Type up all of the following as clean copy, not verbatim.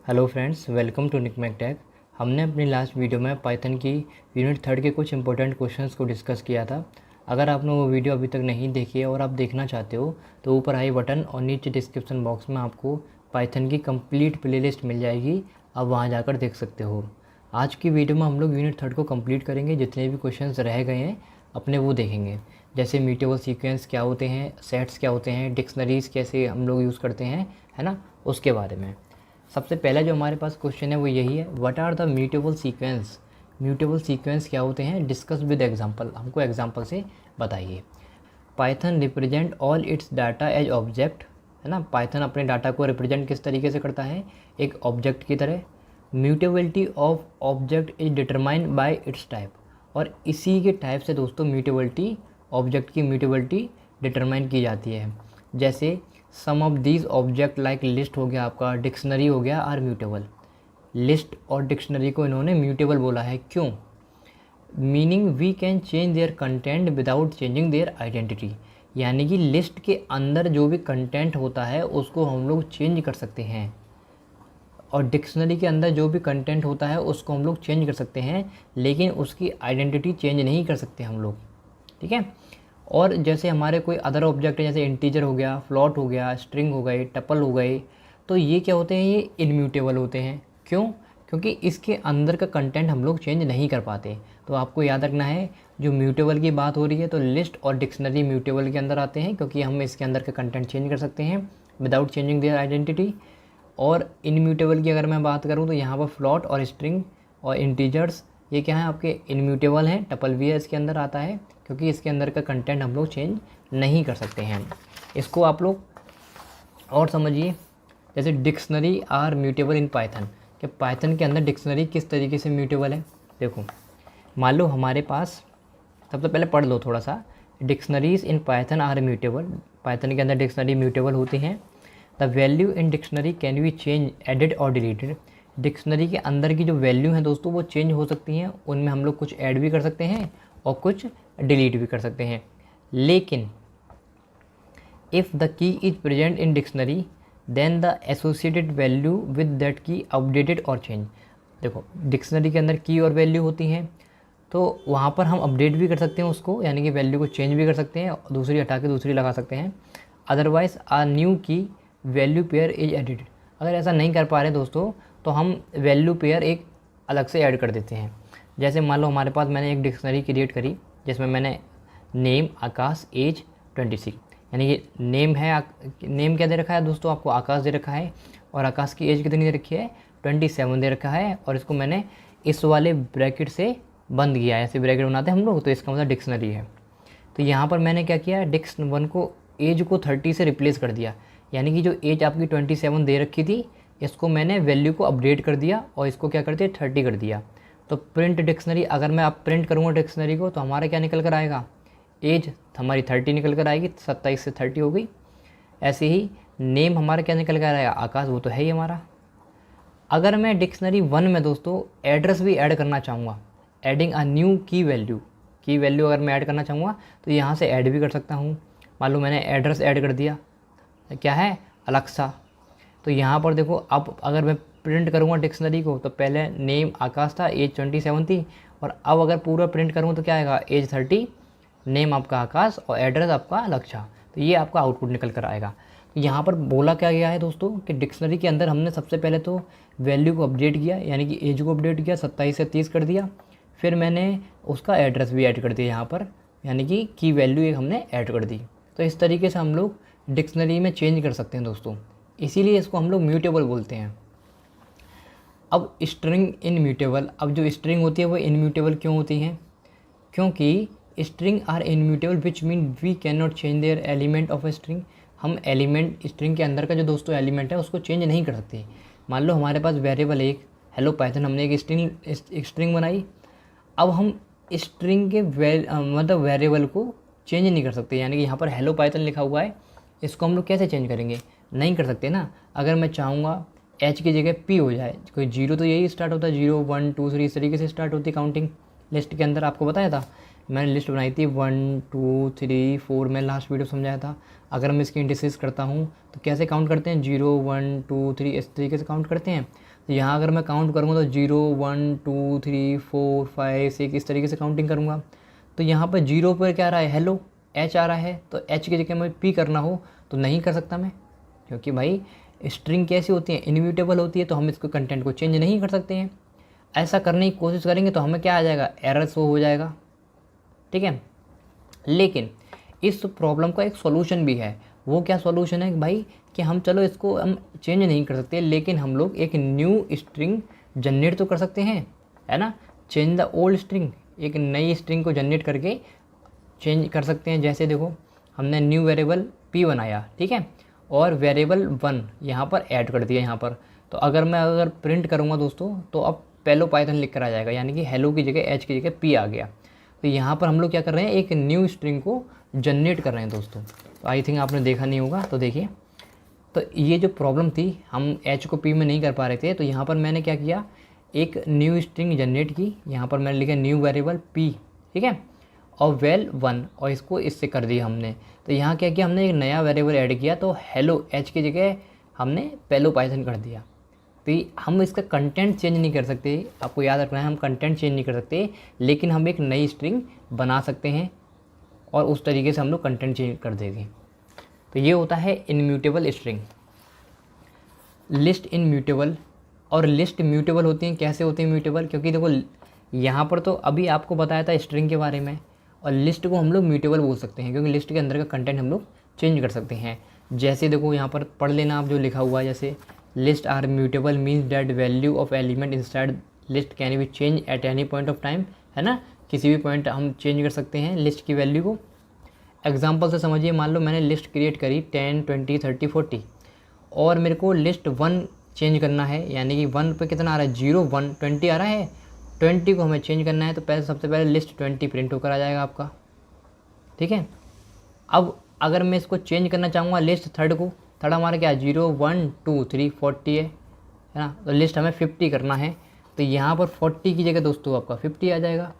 Hello friends, welcome to Nikmac tech. हमने अपनी last video में पाइथन की यूनिट 3 के कुछ इंपॉर्टेंट क्वेश्चंस को डिस्कस किया था। अगर आपने वो वीडियो अभी तक नहीं देखी है और आप देखना चाहते हो तो ऊपर आई बटन और नीचे डिस्क्रिप्शन बॉक्स में आपको पाइथन की कंप्लीट प्लेलिस्ट मिल जाएगी, आप वहाँ जाकर देख सकते हो। आज की वीडियो में हम लोग यूनिट 3 को कंप्लीट करेंगे। जितने भी क्वेश्चन रह गए हैं अपने वो देखेंगे, जैसे म्यूटेबल सीक्वेंस क्या होते हैं, सेट्स क्या होते हैं, डिक्शनरीज़ कैसे हम लोग यूज़ करते हैं, है ना, उसके बारे में। सबसे पहला जो हमारे पास क्वेश्चन है वो यही है, what are the mutable sequence. Mutable sequence क्या होते हैं, डिस्कस विद एग्जांपल, हमको एग्जांपल से बताइए। Python represent all its data as object, है ना। पाइथन अपने डाटा को रिप्रेजेंट किस तरीके से करता है, एक ऑब्जेक्ट की तरह। Mutability of object is determined by its type, और इसी के टाइप से दोस्तों म्यूटेबिलिटी, ऑब्जेक्ट की म्यूटेबिलिटी डिटरमाइन की जाती है। जैसे some of these object like list हो गया, आपका डिक्शनरी हो गया, आर म्यूटेबल। लिस्ट और डिक्शनरी को इन्होंने म्यूटेबल बोला है, क्यों? Meaning we can change their content without changing their identity, यानी कि लिस्ट के अंदर जो भी कंटेंट होता है उसको हम लोग चेंज कर सकते हैं, और डिक्शनरी के अंदर जो भी कंटेंट होता है उसको हम लोग चेंज कर सकते हैं, लेकिन उसकी आइडेंटिटी चेंज नहीं कर सकते हम लोग, ठीक है। और जैसे हमारे कोई अदर ऑब्जेक्ट है, जैसे इंटीजर हो गया, फ्लॉट हो गया, स्ट्रिंग हो गए, टपल हो गए, तो ये क्या होते हैं, ये इनम्यूटेबल होते हैं। क्यों? क्योंकि इसके अंदर का कंटेंट हम लोग चेंज नहीं कर पाते। तो आपको याद रखना है, जो म्यूटेबल की बात हो रही है तो लिस्ट और डिक्शनरी म्यूटेबल के अंदर आते हैं, क्योंकि हम इसके अंदर का कंटेंट चेंज कर सकते हैं विदाउट चेंजिंग देयर आइडेंटिटी। और इनम्यूटेबल की अगर मैं बात करूँ तो यहाँ पर फ्लॉट और स्ट्रिंग और इंटीजर्स, ये क्या है, आपके इनम्यूटेबल हैं। टपल भी है इसके अंदर आता है, क्योंकि इसके अंदर का कंटेंट हम लोग चेंज नहीं कर सकते हैं। इसको आप लोग और समझिए, जैसे dictionary are mutable in Python, कि पाइथन के अंदर डिक्शनरी किस तरीके से म्यूटेबल है। देखो, मान लो हमारे पास, सबसे पहले पढ़ लो थोड़ा सा, dictionaries in Python are mutable. Python के अंदर डिक्शनरी म्यूटेबल होती हैं। The value in dictionary can be change, added और डिलीटेड। डिक्शनरी के अंदर की जो वैल्यू हैं दोस्तों वो चेंज हो सकती हैं, उनमें हम लोग कुछ ऐड भी कर सकते हैं और कुछ डिलीट भी कर सकते हैं। लेकिन if the key is present in dictionary then the associated value with that key updated और चेंज। देखो, डिक्शनरी के अंदर की और वैल्यू होती हैं, तो वहाँ पर हम अपडेट भी कर सकते हैं उसको, यानी कि वैल्यू को चेंज भी कर सकते हैं, दूसरी हटा के दूसरी लगा सकते हैं। अदरवाइज आ न्यू की वैल्यू पेयर इज एडिड। अगर ऐसा नहीं कर पा रहे दोस्तों तो हम वैल्यू पेयर एक अलग से ऐड कर देते हैं। जैसे मान लो हमारे पास मैंने एक डिक्शनरी क्रिएट करी जिसमें मैंने नेम, आकाश, एज 26, यानी कि नेम है, नेम क्या दे रखा है दोस्तों, आपको आकाश दे रखा है, और आकाश की एज कितनी दे रखी है, 27 दे रखा है, और इसको मैंने इस वाले ब्रैकेट से बंद किया है। ऐसे ब्रैकेट बनाते हैं हम लोग, तो इसका मतलब डिक्शनरी है। तो यहाँ पर मैंने क्या किया, डिक्शन1 को, एज को 30 से रिप्लेस कर दिया, यानी कि जो एज आपकी 27 दे रखी थी इसको मैंने वैल्यू को अपडेट कर दिया और इसको क्या कर दिया, 30 कर दिया। तो प्रिंट डिक्शनरी, अगर मैं अब प्रिंट करूँगा डिक्शनरी को तो हमारा क्या निकल कर आएगा, एज हमारी 30 निकल कर आएगी, 27 से 30 हो गई। ऐसे ही नेम हमारा क्या निकल कर आएगा, आकाश, वो तो है ही हमारा। अगर मैं डिक्शनरी1 में दोस्तों एड्रेस भी ऐड करना चाहूँगा, एडिंग अ न्यू की वैल्यू अगर मैं ऐड करना चाहूँगा तो यहाँ से ऐड भी कर सकता हूँ। मान लो मैंने एड्रेस ऐड कर दिया, क्या है, अलेक्सा। तो यहाँ पर देखो, अब अगर मैं प्रिंट करूँगा डिक्शनरी को तो पहले नेम आकाश था, एज 27 थी, और अब अगर पूरा प्रिंट करूँ तो क्या आएगा, एज 30, नेम आपका आकाश और एड्रेस आपका अलेक्सा। तो ये आपका आउटपुट निकल कर आएगा। तो यहाँ पर बोला क्या गया है दोस्तों कि डिक्शनरी के अंदर हमने सबसे पहले तो वैल्यू को अपडेट किया, यानी कि एज को अपडेट किया, 27 से 30 कर दिया, फिर मैंने उसका एड्रेस भी ऐड कर दिया यहाँ पर, यानी कि की वैल्यू एक हमने ऐड कर दी। तो इस तरीके से हम लोग डिक्शनरी में चेंज कर सकते हैं दोस्तों, इसीलिए इसको हम लोग म्यूटेबल बोलते हैं। अब स्ट्रिंग इनम्यूटेबल, अब जो स्ट्रिंग होती है वो इनम्यूटेबल क्यों होती हैं, क्योंकि string are immutable which mean we can not change their element of a string. हम एलिमेंट, स्ट्रिंग के अंदर का जो दोस्तों एलिमेंट है उसको चेंज नहीं कर सकते। मान लो हमारे पास वेरिएबल एक, हेलो पाइथन, हमने एक स्ट्रिंग बनाई, अब हम स्ट्रिंग के मतलब वेरिएबल को चेंज नहीं कर सकते, यानी कि यहाँ पर हेलो पाइथन लिखा हुआ है, इसको हम लोग कैसे चेंज करेंगे, नहीं कर सकते ना। अगर मैं चाहूँगा एच की जगह पी हो जाए, कोई जीरो तो यही स्टार्ट होता है, 0 1 2 3 इस तरीके से स्टार्ट होती है काउंटिंग लिस्ट के अंदर। आपको बताया था, मैंने लिस्ट बनाई थी 1 2 3 4, मैं लास्ट वीडियो समझाया था। अगर मैं इसकी इंडिसेस करता हूँ तो कैसे काउंट करते हैं, 0 1 2 3 इस तरीके से काउंट करते हैं। तो यहाँ अगर मैं काउंट करूँगा तो 0 1 2 3 4 5 6 इस तरीके से काउंटिंग करूँगा। तो यहाँ पर 0 पर क्या आ रहा है, हेलो एच आ रहा है, तो एच की जगह मैं पी करना हो तो नहीं कर सकता मैं, क्योंकि भाई स्ट्रिंग कैसी होती है, इनम्यूटेबल होती है, तो हम इसको कंटेंट को चेंज नहीं कर सकते हैं। ऐसा करने की कोशिश करेंगे तो हमें क्या आ जाएगा, एरर शो हो जाएगा। ठीक है, लेकिन इस प्रॉब्लम का एक सॉल्यूशन भी है। वो क्या सॉल्यूशन है भाई, कि हम चलो इसको हम चेंज नहीं कर सकते, लेकिन हम लोग एक न्यू स्ट्रिंग जनरेट तो कर सकते हैं, है ना। चेंज द ओल्ड स्ट्रिंग, एक नई स्ट्रिंग को जनरेट करके चेंज कर सकते हैं। जैसे देखो हमने न्यू वेरिएबल p बनाया, ठीक है, और वेरिएबल 1 यहाँ पर ऐड कर दिया यहाँ पर। तो अगर प्रिंट करूँगा दोस्तों तो अब पहलो पाइथन लिख कर आ जाएगा, यानी कि हेलो की जगह एच की जगह p आ गया। तो यहाँ पर हम लोग क्या कर रहे हैं, एक न्यू स्ट्रिंग को जनरेट कर रहे हैं दोस्तों। तो आई थिंक आपने देखा नहीं होगा, तो देखिए, तो ये जो प्रॉब्लम थी, हम एच को p में नहीं कर पा रहे थे, तो यहाँ पर मैंने क्या किया, एक न्यू स्ट्रिंग जनरेट की। यहाँ पर मैंने लिखा न्यू वेरिएबल p, ठीक है, और वेल 1, और इसको इससे कर दिया हमने। तो यहाँ क्या किया, हमने एक नया वेरिएबल ऐड किया, तो हेलो एच की जगह हमने पहलो पाइथन कर दिया। तो हम इसका कंटेंट चेंज नहीं कर सकते, आपको याद रखना है, हम कंटेंट चेंज नहीं कर सकते, लेकिन हम एक नई स्ट्रिंग बना सकते हैं और उस तरीके से हम लोग कंटेंट चेंज कर देंगे। तो ये होता है इनम्यूटेबल स्ट्रिंग। लिस्ट इनम्यूटेबल और लिस्ट म्यूटेबल होती हैं। कैसे होती हैं म्यूटेबल, क्योंकि देखो यहाँ पर तो अभी आपको बताया था स्ट्रिंग के बारे में, और लिस्ट को हम लोग म्यूटेबल बोल सकते हैं, क्योंकि लिस्ट के अंदर का कंटेंट हम लोग चेंज कर सकते हैं। जैसे देखो यहाँ पर पढ़ लेना आप जो लिखा हुआ है, जैसे list are mutable means that value of element inside list can be change at any point of time, है ना, किसी भी पॉइंट हम चेंज कर सकते हैं लिस्ट की वैल्यू को। एग्जाम्पल से समझिए, मान लो मैंने लिस्ट क्रिएट करी 10 20 30 40, और मेरे को लिस्ट 1 चेंज करना है, यानी कि 1 पे कितना आ रहा है, 0 1 20 आ रहा है, 20 को हमें चेंज करना है। तो सबसे पहले लिस्ट 20 प्रिंट होकर आ जाएगा आपका, ठीक है। अब अगर मैं इसको चेंज करना चाहूँगा लिस्ट थर्ड को, थर्ड हमारा क्या है, 0 1 2 3 40 है ना, तो लिस्ट हमें 50 करना है। तो यहाँ पर 40 की जगह दोस्तों आपका 50 आ जाएगा।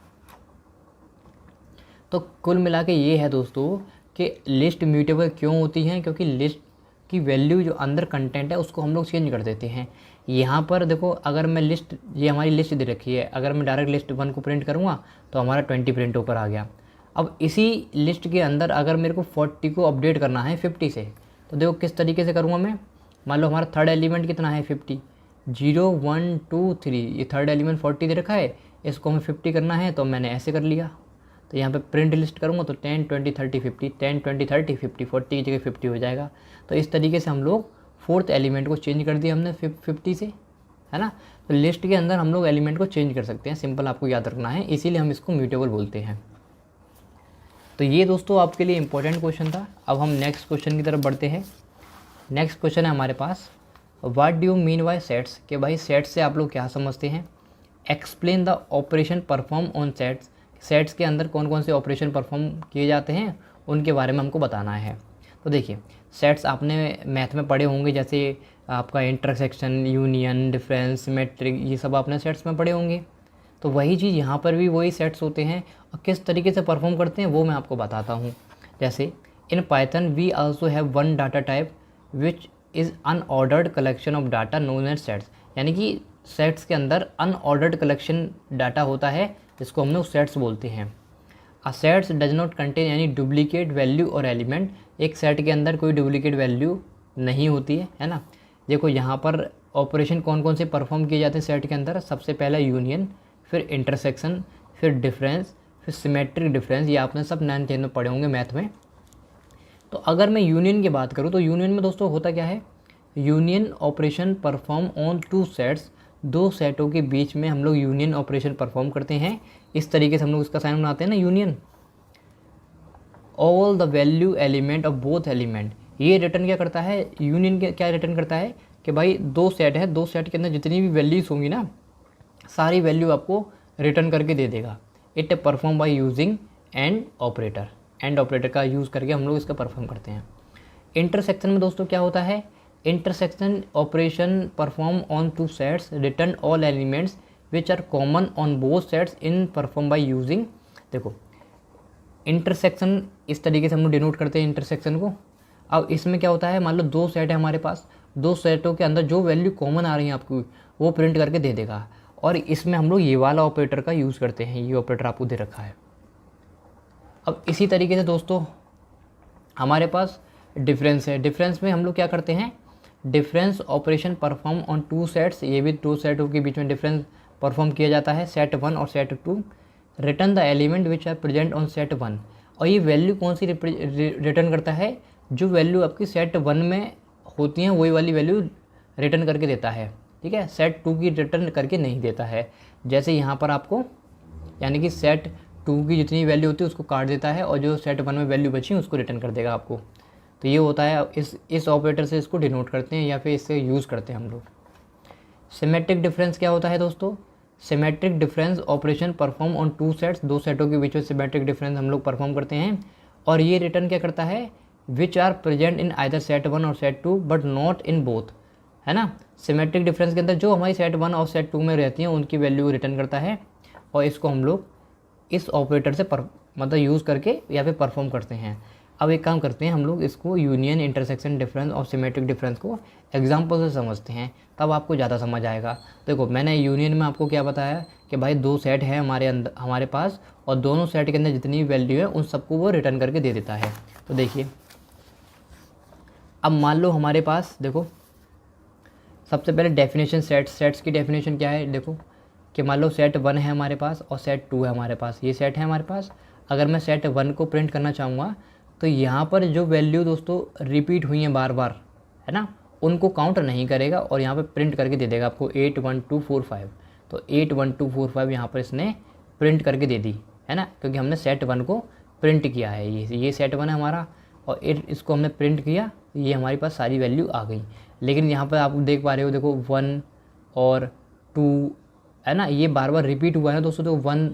तो कुल मिला के ये है दोस्तों कि लिस्ट म्यूटेबल क्यों होती हैं, क्योंकि लिस्ट की वैल्यू जो अंदर कंटेंट है उसको हम लोग चेंज कर देते हैं। यहाँ पर देखो, अगर मैं लिस्ट, ये हमारी लिस्ट दे रखी है, अगर मैं डायरेक्ट लिस्ट 1 को प्रिंट करूँगा तो हमारा 20 प्रिंट ऊपर आ गया। अब इसी लिस्ट के अंदर अगर मेरे को 40 को अपडेट करना है 50 से, तो देखो किस तरीके से करूँगा मैं। मान लो हमारा थर्ड एलिमेंट कितना है, 50, 0 1 2 3, ये थर्ड एलिमेंट 40 दे रखा है, इसको हमें 50 करना है, तो मैंने ऐसे कर लिया। तो यहाँ पे प्रिंट लिस्ट करूँगा तो 10 20 30 50, 10 20 30 50, 40 की जगह 50 हो जाएगा। तो इस तरीके से हम लोग फोर्थ एलिमेंट को चेंज कर दिया हमने 50 से, है ना। तो लिस्ट के अंदर हम लोग एलिमेंट को चेंज कर सकते हैं, सिंपल आपको याद रखना है, इसीलिए हम इसको म्यूटेबल बोलते हैं। तो ये दोस्तों आपके लिए इंपॉर्टेंट क्वेश्चन था। अब हम नेक्स्ट क्वेश्चन की तरफ बढ़ते हैं। नेक्स्ट क्वेश्चन है हमारे पास, what do you mean by sets, कि भाई सेट्स से आप लोग क्या समझते हैं। Explain the operation perform on sets, sets के अंदर कौन कौन से ऑपरेशन परफॉर्म किए जाते हैं उनके बारे में हमको बताना है। तो देखिए, सेट्स आपने मैथ में पढ़े होंगे, जैसे आपका इंटरसेक्शन, यूनियन, डिफरेंस, सिमेट्रिक, ये सब आपने सेट्स में पढ़े होंगे। तो वही चीज़ यहाँ पर भी वही सेट्स होते हैं, और किस तरीके से परफॉर्म करते हैं वो मैं आपको बताता हूँ। जैसे in Python we also have one data type which is unordered collection of data known as sets, यानी कि सेट्स के अंदर अनऑर्डर्ड कलेक्शन डाटा होता है जिसको हम लोग सेट्स बोलते हैं। A sets does not contain any duplicate value और एलिमेंट, एक सेट के अंदर कोई डुप्लीकेट वैल्यू नहीं होती है ना। देखो यहाँ पर ऑपरेशन कौन कौन से परफॉर्म किए जाते हैं सेट के अंदर, सबसे पहला यूनियन, फिर इंटरसेक्शन, फिर डिफरेंस, फिर सिमेट्रिक डिफरेंस, ये आपने सब 9th 10th में पढ़े होंगे मैथ में। तो अगर मैं यूनियन की बात करूँ तो यूनियन में दोस्तों होता क्या है, union operation perform on two sets, दो सेटों के बीच में हम लोग यूनियन ऑपरेशन परफॉर्म करते हैं। इस तरीके से हम लोग इसका साइन बनाते हैं ना, union. All the value element of both element, ये रिटर्न क्या करता है, यूनियन क्या रिटर्न करता है कि भाई दो सेट है, दो सेट के अंदर जितनी भी वैल्यूज़ होंगी ना, सारी वैल्यू आपको रिटर्न करके दे देगा। It perform by using and operator, and operator का यूज़ करके हम लोग इसका परफॉर्म करते हैं। इंटरसेक्शन में दोस्तों क्या होता है, intersection operation perform on two sets, return all elements which are common on both sets in perform by using. देखो इंटरसेक्शन इस तरीके से हम लोग डिनोट करते हैं इंटरसेक्शन को। अब इसमें क्या होता है, मान लो दो सेट है हमारे पास, दो सेटों के अंदर जो वैल्यू कॉमन आ रही है आपको वो प्रिंट करके दे देगा। और इसमें हम लोग ये वाला ऑपरेटर का यूज़ करते हैं, ये ऑपरेटर आपको दे रखा है। अब इसी तरीके से दोस्तों हमारे पास डिफरेंस है। डिफरेंस में हम लोग क्या करते हैं, difference operation perform on two sets, ये भी टू सेटों के बीच में डिफरेंस परफॉर्म किया जाता है, सेट 1 और set 2। Return the element which are present on set 1, और ये वैल्यू कौन सी रिटर्न करता है, जो वैल्यू आपकी सेट 1 में होती हैं वही वाली वैल्यू रिटर्न करके देता है, ठीक है। सेट 2 की रिटर्न करके नहीं देता है। जैसे यहाँ पर आपको यानी कि सेट 2 की जितनी वैल्यू होती है उसको काट देता है, और जो सेट 1 में वैल्यू बची उसको रिटर्न कर देगा आपको। तो ये होता है, इस ऑपरेटर से इसको डिनोट करते हैं या फिर इससे यूज़ करते हैं हम लोग। सिमेट्रिक डिफरेंस क्या होता है दोस्तों, symmetric difference operation perform on two sets, दो सेटों के बीच में सिमेट्रिक डिफरेंस हम लोग परफॉर्म करते हैं। और ये रिटर्न क्या करता है, which are present in either set 1 और set 2 but not in both, है ना। सिमेट्रिक डिफरेंस के अंदर जो हमारी सेट 1 और सेट 2 में रहती हैं उनकी वैल्यू रिटर्न करता है, और इसको हम लोग इस ऑपरेटर से मतलब यूज़ करके या फिर परफॉर्म करते हैं। अब एक काम करते हैं, हम लोग इसको यूनियन, इंटरसेक्शन डिफरेंस और सिमेट्रिक डिफरेंस को एग्जांपल से समझते हैं, तब आपको ज़्यादा समझ आएगा। देखो मैंने यूनियन में आपको क्या बताया कि भाई दो सेट है हमारे पास, और दोनों सेट के अंदर जितनी वैल्यू है उन सबको वो रिटर्न करके दे देता है। तो देखिए अब मान लो हमारे पास, देखो सबसे पहले डेफिनेशन सेट्स की डेफिनेशन क्या है, देखो कि मान लो सेट 1 है हमारे पास और सेट 2 है हमारे पास, ये सेट है हमारे पास। अगर मैं सेट 1 को प्रिंट करना चाहूँगा तो यहाँ पर जो वैल्यू दोस्तों रिपीट हुई हैं बार बार, है ना, उनको काउंट नहीं करेगा और यहाँ पर प्रिंट करके दे देगा आपको 8 1 2 4 5। तो 8 1 2 4 5 यहाँ पर इसने प्रिंट करके दे दी, है ना, क्योंकि हमने सेट 1 को प्रिंट किया है। ये सेट 1 है हमारा, और इसको हमने प्रिंट किया, ये हमारे पास सारी वैल्यू आ गई। लेकिन यहाँ पर आप देख पा रहे हो, देखो 1 और 2, है ना, ये बार बार रिपीट हुआ है दोस्तों। तो 1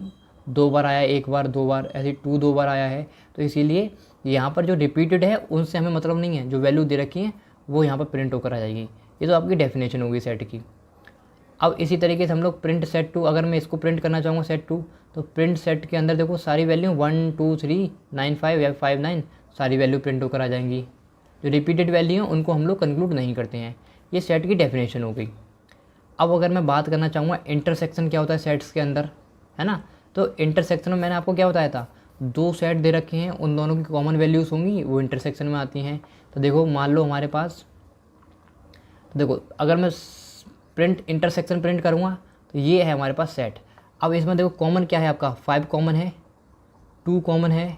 2 बार आया, एक बार, 2 बार, ऐसे 2 2 बार आया है। तो इसीलिए यहाँ पर जो रिपीटेड है उनसे हमें मतलब नहीं है, जो वैल्यू दे रखी है वो यहाँ पर प्रिंट होकर आ जाएगी। ये तो आपकी डेफिनेशन होगी सेट की। अब इसी तरीके से हम लोग प्रिंट सेट 2, अगर मैं इसको प्रिंट करना चाहूँगा सेट 2, तो प्रिंट सेट के अंदर देखो सारी वैल्यू 1 2 3 9 5 या 5 9 सारी वैल्यू प्रिंट होकर आ जाएंगी। जो रिपीटेड वैल्यू हैं उनको हम लोग कंक्लूड नहीं करते हैं। ये सेट की डेफिनेशन हो गई। अब अगर मैं बात करना चाहूँगा इंटरसेक्शन क्या होता है सेट्स के अंदर, है ना, तो इंटरसेक्शन में मैंने आपको क्या बताया था, दो सेट दे रखे हैं, उन दोनों की कॉमन वैल्यूज़ होंगी, वो इंटरसेक्शन में आती हैं। तो देखो मान लो हमारे पास, तो देखो अगर मैं इंटरसेक्शन प्रिंट करूँगा तो ये है हमारे पास सेट। अब इसमें देखो कॉमन क्या है आपका, 5 कॉमन है, 2 कॉमन है,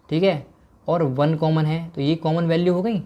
ठीक है, और 1 कॉमन है। तो ये कॉमन वैल्यू हो गई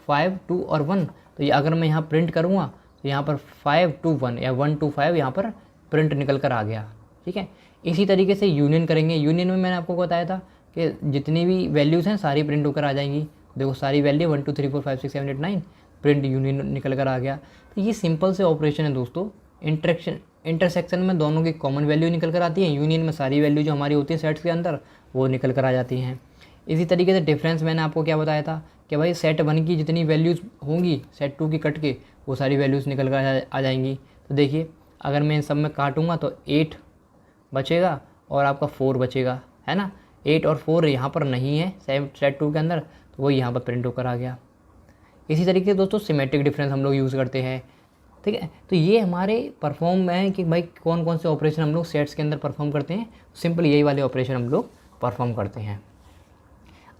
5 2 और 1। तो ये अगर मैं यहाँ प्रिंट करूँगा तो यहाँ पर 5 2 1 या 1 2 5 यहाँ पर प्रिंट निकल कर आ गया, ठीक है। इसी तरीके से यूनियन करेंगे। यूनियन में मैंने आपको बताया था कि जितनी भी वैल्यूज़ हैं सारी प्रिंट होकर आ जाएंगी। देखो सारी वैल्यू 1 2 3 4 5 6 7 8 9 प्रिंट यूनियन निकल कर आ गया। तो ये सिंपल से ऑपरेशन है दोस्तों। इंटरसेक्शन में दोनों की कॉमन वैल्यू निकल कर आती है, यूनियन में सारी वैल्यू जो हमारी होती है सेट्स के अंदर वो निकल कर आ जाती हैं। इसी तरीके से डिफरेंस मैंने आपको क्या बताया था कि भाई सेट 1 की जितनी वैल्यूज़ होंगी सेट 2 की कट के वो सारी वैल्यूज़ निकल कर आ जाएंगी। तो देखिए अगर मैं इन सब में काटूँगा तो 8 बचेगा और आपका 4 बचेगा, है ना। 8 और 4 यहाँ पर नहीं है सेट 2 के अंदर, तो वो यहाँ पर प्रिंट होकर आ गया। इसी तरीके से दोस्तों सिमेट्रिक डिफरेंस हम लोग यूज़ करते हैं, ठीक है। तो ये हमारे परफॉर्म है कि भाई कौन कौन से ऑपरेशन हम लोग सेट्स के अंदर परफॉर्म करते हैं। सिंपल यही वाले ऑपरेशन हम लोग परफॉर्म करते हैं।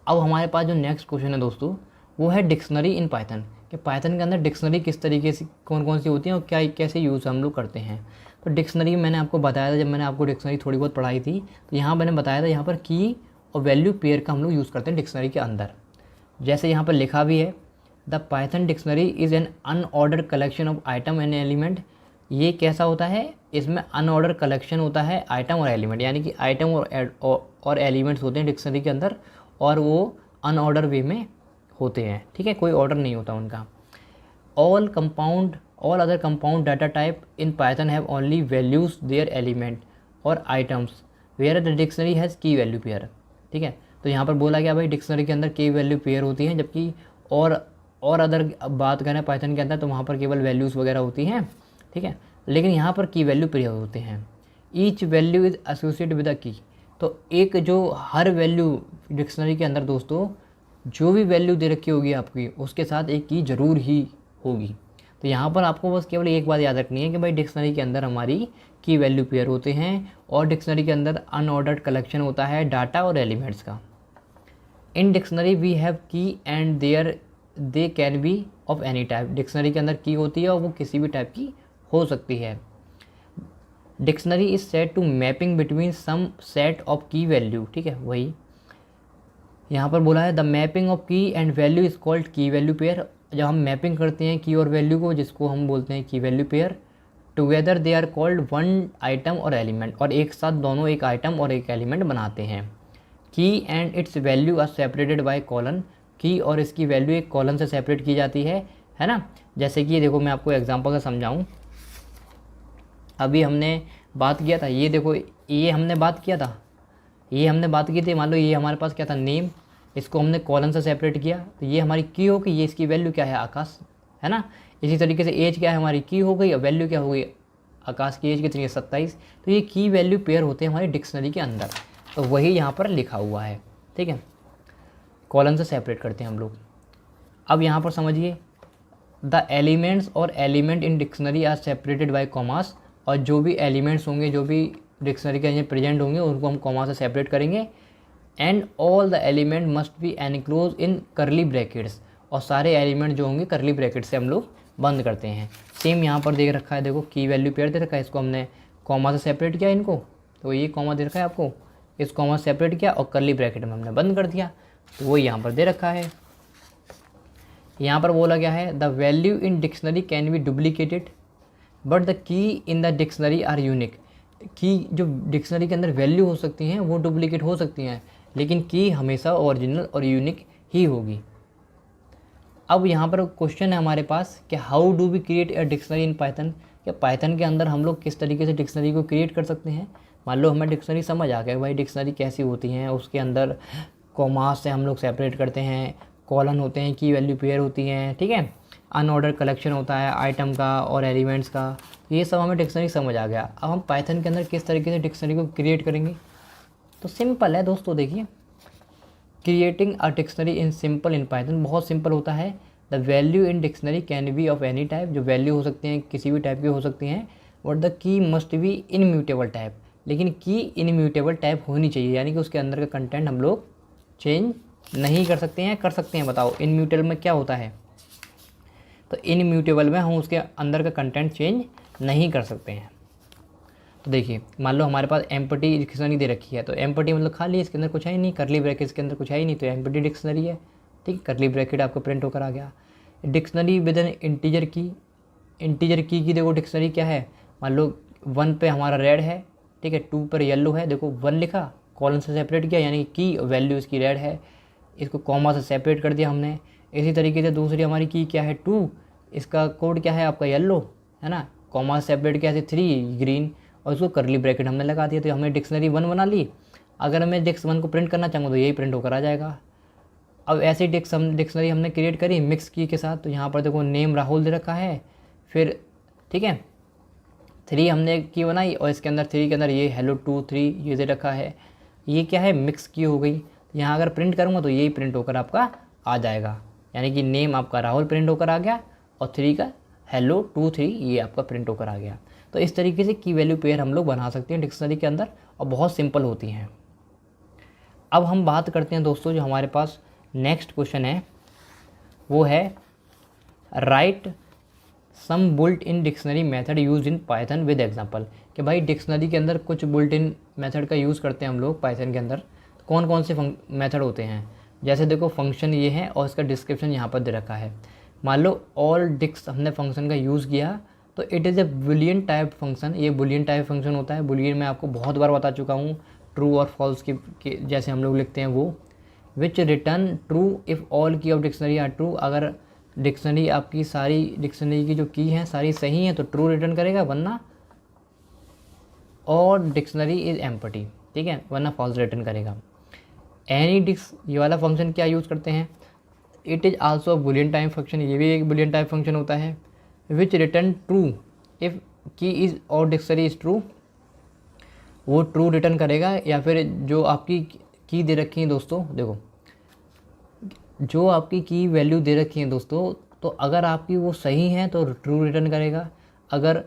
अब हमारे पास जो नेक्स्ट क्वेश्चन है दोस्तों वो है डिक्शनरी इन पाइथन, कि पाइथन के अंदर डिक्शनरी किस तरीके से कौन कौन सी होती हैं और क्या कैसे यूज़ हम लोग करते हैं। तो डिक्शनरी मैंने आपको बताया था, जब मैंने आपको डिक्शनरी थोड़ी बहुत पढ़ाई थी तो यहाँ मैंने बताया था यहाँ पर की और वैल्यू पेयर का हम लोग यूज़ करते हैं डिक्शनरी के अंदर। जैसे यहाँ पर लिखा भी है, the Python dictionary is an unordered collection of item and element. ये कैसा होता है, इसमें अनऑर्डर कलेक्शन होता है आइटम और एलिमेंट, यानी कि आइटम और एलिमेंट्स होते हैं डिक्शनरी के अंदर, और वो अनऑर्डर वे में होते हैं, ठीक है, कोई ऑर्डर नहीं होता उनका। All other compound data type in Python have only values their element और items where the dictionary has key value pair, ठीक है। तो यहाँ पर बोला गया भाई डिक्शनरी के अंदर की वैल्यू पेयर होती हैं, जबकि और अदर बात करें पाइथन के अंदर तो वहाँ पर केवल वैल्यूज़ वगैरह होती हैं, ठीक है, लेकिन यहाँ पर की वैल्यू पेयर होते हैं। Each value is associated with a की। तो एक जो हर वैल्यू डिक्शनरी के अंदर दोस्तों जो भी वैल्यू दे रखी होगी आपकी उसके साथ एक की ज़रूर ही होगी। तो यहाँ पर आपको बस केवल एक बात याद रखनी है कि भाई डिक्शनरी के अंदर हमारी की वैल्यू पेयर होते हैं और डिक्शनरी के अंदर अनऑर्डर्ड कलेक्शन होता है डाटा और एलिमेंट्स का। In dictionary we have key and there they can be of any type. Dictionary के अंदर की होती है और वो किसी भी टाइप की हो सकती है। Dictionary is set to mapping between some set of key value. ठीक है, वही यहाँ पर बोला है the mapping of key and value is called key value pair. जब हम मैपिंग करते हैं की और वैल्यू को, जिसको हम बोलते हैं key value pair, together they are called one item और एलिमेंट, और एक साथ दोनों एक आइटम और एक एलिमेंट बनाते हैं। Key and its value are separated by colon. Key और इसकी वैल्यू एक कॉलन से सेपरेट की जाती है ना। जैसे कि देखो मैं आपको एग्जांपल से समझाऊं। अभी हमने बात किया था, ये देखो ये हमने बात किया था, ये हमने बात की थी। मान लो ये हमारे पास क्या था, नेम, इसको हमने कॉलन से सेपरेट किया तो ये हमारी की हो गई, ये इसकी वैल्यू क्या है, आकाश, है ना। इसी तरीके से एज क्या है हमारी, की हो गई, और वैल्यू क्या हो गई, आकाश की एज कितनी है, 27। तो ये की वैल्यू पेयर होते हैं हमारी डिक्शनरी के अंदर, तो वही यहाँ पर लिखा हुआ है। ठीक है, कॉलन से सेपरेट करते हैं हम लोग। अब यहाँ पर समझिए, द एलिमेंट्स और element in dictionary are separated by commas. और जो भी एलिमेंट्स होंगे, जो भी डिक्शनरी के अंदर प्रेजेंट होंगे, उनको हम कॉमा से सेपरेट करेंगे। And all the element must be enclose in करली ब्रैकेट्स। और सारे एलिमेंट जो होंगे करली ब्रैकेट से हम लोग बंद करते हैं। सेम यहाँ पर देख रखा है, देखो की वैल्यू पेयर दे रखा है, इसको हमने कॉमा से सेपरेट किया इनको, तो ये कॉमा दे रखा है आपको, इस कॉमा से सेपरेट किया और करली ब्रैकेट में हमने बंद कर दिया, तो वो यहाँ पर दे रखा है। यहाँ पर बोला गया है the value in dictionary can be duplicated but the key in the dictionary are unique. की जो डिक्शनरी के अंदर वैल्यू हो सकती हैं वो डुप्लीकेट हो सकती हैं, लेकिन की हमेशा ओरिजिनल और यूनिक ही होगी। अब यहाँ पर क्वेश्चन है हमारे पास कि how do we create a dictionary in Python. या पाइथन के अंदर हम लोग किस तरीके से डिक्शनरी को क्रिएट कर सकते हैं। मान लो हमें डिक्शनरी समझ आ गया भाई डिक्शनरी कैसी होती हैं, उसके अंदर कॉमास से हम लोग सेपरेट करते हैं, कॉलन होते हैं, की वैल्यू पेयर होती हैं, ठीक है, अनऑर्डर कलेक्शन होता है आइटम का और एलिमेंट्स का, ये सब हमें डिक्शनरी समझ आ गया। अब हम पाइथन के अंदर किस तरीके से डिक्शनरी को क्रिएट करेंगे, तो सिंपल है दोस्तों। देखिए, creating a dictionary in simple in Python बहुत सिंपल होता है। The value in dictionary can be of any type. जो वैल्यू हो सकती हैं किसी भी टाइप की हो सकती हैं। और the key must be इनम्यूटेबल type. लेकिन की इनम्यूटेबल टाइप होनी चाहिए, यानी कि उसके अंदर का कंटेंट हम लोग चेंज नहीं कर सकते हैं, कर सकते हैं। बताओ इनम्यूटेबल में क्या होता है, तो इनम्यूटेबल में हम उसके अंदर का कंटेंट चेंज नहीं कर सकते हैं। तो देखिए, मान लो हमारे पास एम्प्टी डिक्शनरी दे रखी है, तो एम्प्टी मतलब खाली, इसके अंदर कुछ है ही नहीं, करली ब्रैकेट के अंदर कुछ है ही नहीं, तो एम्प्टी डिक्शनरी है। ठीक, करली ब्रैकेट आपको प्रिंट होकर आ गया। डिक्शनरी विद एन इंटीजर की, इंटीजर की देखो डिक्शनरी क्या है, मान लो 1 पे हमारा रेड है, ठीक है, 2 पर येलो है, देखो 1 लिखा, कॉलन से सेपरेट किया, यानी की वैल्यू इसकी रेड है, इसको कॉमा से सेपरेट कर दिया हमने। इसी तरीके से दूसरी हमारी की क्या है 2, इसका कोड क्या है आपका येलो, है ना, कॉमा से सेपरेट किया 3 ग्रीन, और उसको करली ब्रैकेट हमने लगा दिया, तो हमने डिक्शनरी 1 बना ली। अगर मैं डिक्स 1 को प्रिंट करना चाहूँ तो यही प्रिंट होकर आ जाएगा। अब ऐसे डिक्शनरी हमने क्रिएट करी मिक्स की के साथ, तो यहाँ पर देखो नेम राहुल दे रखा है, फिर ठीक है 3 हमने की बनाई, और इसके अंदर 3 के अंदर ये हेलो 2 3 ये दे रखा है, ये क्या है मिक्स की हो गई। यहाँ अगर प्रिंट करूँगा तो यही प्रिंट होकर आपका आ जाएगा, यानी कि नेम आपका राहुल प्रिंट होकर आ गया और 3 का हेलो 2 3 ये आपका प्रिंट होकर आ गया। तो इस तरीके से की वैल्यू पेयर हम लोग बना सकते हैं डिक्शनरी के अंदर, और बहुत सिंपल होती हैं। अब हम बात करते हैं दोस्तों, जो हमारे पास नेक्स्ट क्वेश्चन है वो है write some built in dictionary method use in Python with example. कि भाई डिक्शनरी के अंदर कुछ बुल्ट इन मेथड का यूज़ करते हैं हम लोग पाइथन के अंदर, कौन कौन से मेथड होते हैं। जैसे देखो फंक्शन ये है और इसका डिस्क्रिप्शन यहाँ पर दे रखा है। मान लो ऑल डिक्स हमने फंक्शन का यूज़ किया, तो it is a Boolean type function. ये बुलियन टाइप फंक्शन होता है। बुलियन मैं आपको बहुत बार बता चुका हूँ, ट्रू और फॉल्स की जैसे हम लोग लिखते हैं वो, which return true if all की ऑफ डिक्शनरी आर ट्रू। अगर डिक्शनरी आपकी सारी डिक्शनरी की जो की हैं सारी सही हैं तो ट्रू रिटर्न करेगा, वरना और डिक्शनरी इज़ एम्प्टी, ठीक है, वरना फॉल्स रिटर्न करेगा। एनी डिक्स ये वाला फंक्शन क्या यूज़ करते हैं, it is also Boolean type function, ये भी एक बुलियन टाइप फंक्शन होता है। विच रिटर्न ट्रू इफ़ की इज़ और डिक्शनरी इज़ ट्रू, वो ट्रू रिटर्न करेगा। या फिर जो आपकी की दे रखी है दोस्तों, देखो जो आपकी की वैल्यू दे रखी है दोस्तों, तो अगर आपकी वो सही हैं तो ट्रू रिटर्न करेगा, अगर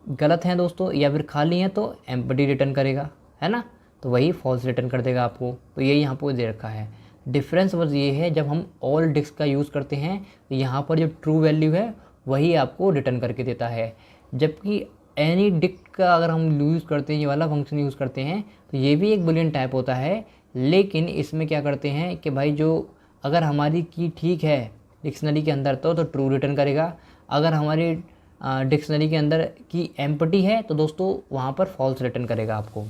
गलत हैं दोस्तों या फिर खाली हैं तो एम्प्टी रिटर्न करेगा, है ना। तो वही फॉल्स रिटर्न कर देगा आपको। तो ये यहाँ पर दे रखा है। डिफरेंस बस ये है, जब हम ऑल डिस्क का यूज़ करते हैं तो यहाँ पर जो ट्रू वैल्यू है वही आपको रिटर्न करके देता है, जबकि एनी डिक्ट का अगर हम यूज़ करते हैं, ये वाला फंक्शन यूज़ करते हैं, तो ये भी एक बुलियन टाइप होता है। लेकिन इसमें क्या करते हैं कि भाई जो अगर हमारी की ठीक है डिक्शनरी के अंदर तो ट्रू रिटर्न करेगा, अगर हमारी डिक्शनरी के अंदर की एम्प्टी है तो दोस्तों वहाँ पर फॉल्स रिटर्न करेगा आपको।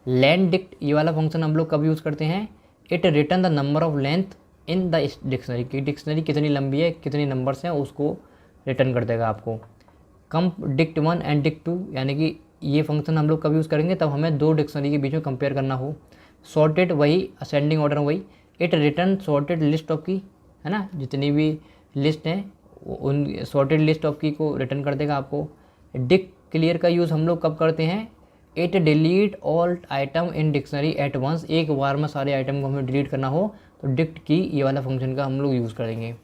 लेंथ डिक्ट ये वाला फंक्शन हम लोग कब यूज़ करते हैं, it return the number of length in the dictionary, की डिक्शनरी कितनी लंबी है, कितनी नंबर्स हैं, उसको रिटर्न कर देगा आपको। कंप डिक्ट 1 एंड डिक्ट 2, यानी कि ये फंक्शन हम लोग कब यूज़ करेंगे, तब हमें दो डिक्शनरी के बीच में कंपेयर करना हो। सॉर्टेड वही असेंडिंग ऑर्डर वही, it return sorted list of की, है ना, जितनी भी लिस्ट हैं उन सॉर्टेड लिस्ट ऑफ की को रिटर्न कर देगा आपको। डिक्ट क्लियर का यूज़ हम लोग कब करते हैं, it delete all item in dictionary at once, एक बार में सारे आइटम को हमें डिलीट करना हो तो डिक्ट की ये वाला फंक्शन का हम लोग यूज़ करेंगे।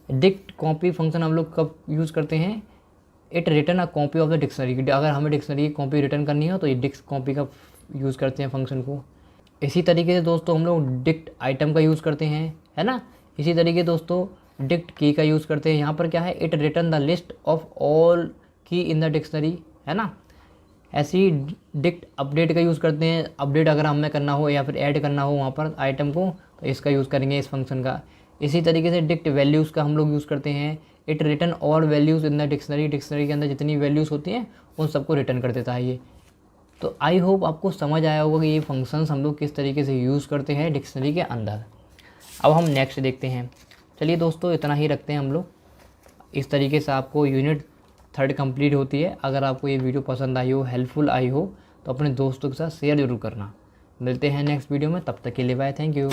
डिक्ट कॉपी फंक्शन हम लोग कब यूज़ करते हैं, it return a copy of the dictionary, अगर हमें डिक्शनरी की कॉपी रिटर्न करनी हो तो ये डिक्ट कॉपी का यूज़ करते हैं फंक्शन को। इसी तरीके से दोस्तों हम लोग डिक्ट आइटम का यूज़ करते हैं, है ना। इसी तरीके दोस्तों डिक्ट की का यूज़ करते हैं। यहाँ पर क्या है, it return the list of all की इन द डिक्शनरी, है ना। ऐसे ही डिक्ट अपडेट का यूज़ करते हैं, अपडेट अगर हमें करना हो या फिर ऐड करना हो वहाँ पर आइटम को तो इसका यूज़ करेंगे इस फंक्शन का। इसी तरीके से डिक्ट वैल्यूज़ का हम लोग यूज़ करते हैं, it return all values in the dictionary, dictionary के अंदर जितनी वैल्यूज़ होती हैं उन सबको रिटर्न कर देता है ये। तो आई होप आपको समझ आया होगा कि ये फंक्शंस हम लोग किस तरीके से यूज़ करते हैं डिक्शनरी के अंदर। अब हम नेक्स्ट देखते हैं। चलिए दोस्तों इतना ही रखते हैं हम लोग। इस तरीके से आपको यूनिट 3 कंप्लीट होती है। अगर आपको ये वीडियो पसंद आई हो, हेल्पफुल आई हो तो अपने दोस्तों के साथ शेयर ज़रूर करना। मिलते हैं नेक्स्ट वीडियो में, तब तक के लिए बाय, थैंक यू।